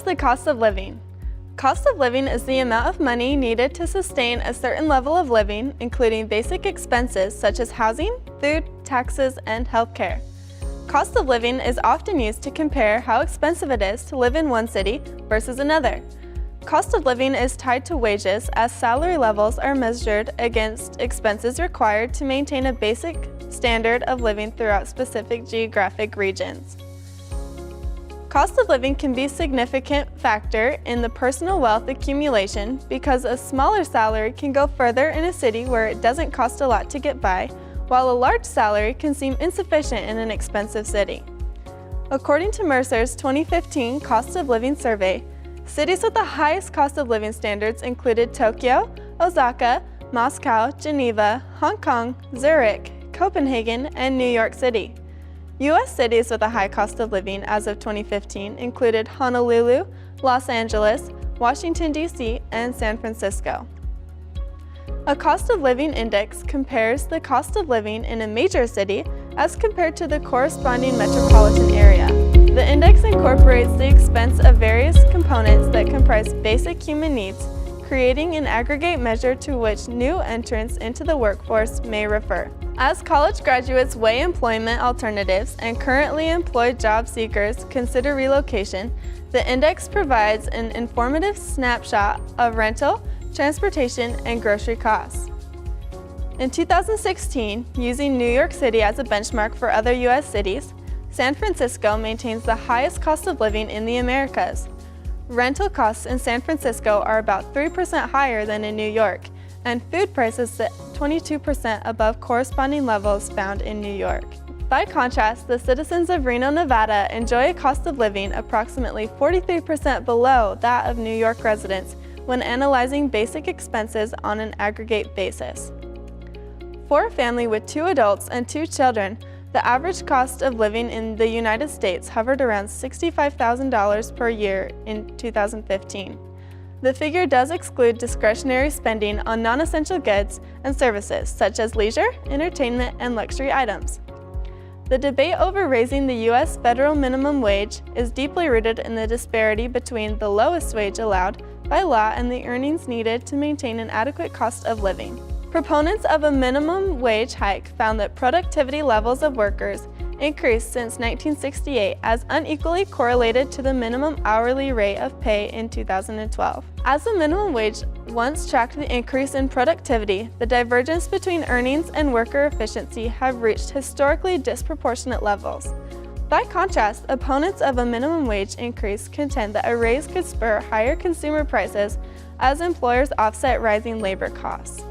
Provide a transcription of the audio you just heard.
the cost of living? Cost of living is the amount of money needed to sustain a certain level of living, including basic expenses such as housing, food, taxes, and healthcare. Cost of living is often used to compare how expensive it is to live in one city versus another. Cost of living is tied to wages, as salary levels are measured against expenses required to maintain a basic standard of living throughout specific geographic regions. Cost of living can be a significant factor in the personal wealth accumulation because a smaller salary can go further in a city where it doesn't cost a lot to get by, while a large salary can seem insufficient in an expensive city. According to Mercer's 2015 Cost of Living Survey, cities with the highest cost of living standards included Tokyo, Osaka, Moscow, Geneva, Hong Kong, Zurich, Copenhagen, and New York City. U.S. cities with a high cost of living as of 2015 included Honolulu, Los Angeles, Washington, D.C., and San Francisco. A cost of living index compares the cost of living in a major city as compared to the corresponding metropolitan area. The index incorporates the expense of various components that comprise basic human needs, creating an aggregate measure to which new entrants into the workforce may refer. As college graduates weigh employment alternatives and currently employed job seekers consider relocation, the index provides an informative snapshot of rental, transportation, and grocery costs. In 2016, using New York City as a benchmark for other U.S. cities, San Francisco maintains the highest cost of living in the Americas. Rental costs in San Francisco are about 3% higher than in New York, and food prices sit 22% above corresponding levels found in New York. By contrast, the citizens of Reno, Nevada enjoy a cost of living approximately 43% below that of New York residents when analyzing basic expenses on an aggregate basis. For a family with 2 adults and 2 children, the average cost of living in the United States hovered around $65,000 per year in 2015. The figure does exclude discretionary spending on non-essential goods and services such as leisure, entertainment, and luxury items. The debate over raising the U.S. federal minimum wage is deeply rooted in the disparity between the lowest wage allowed by law and the earnings needed to maintain an adequate cost of living. Proponents of a minimum wage hike found that productivity levels of workers increased since 1968 as unequally correlated to the minimum hourly rate of pay in 2012. As the minimum wage once tracked the increase in productivity, the divergence between earnings and worker efficiency have reached historically disproportionate levels. By contrast, opponents of a minimum wage increase contend that a raise could spur higher consumer prices as employers offset rising labor costs.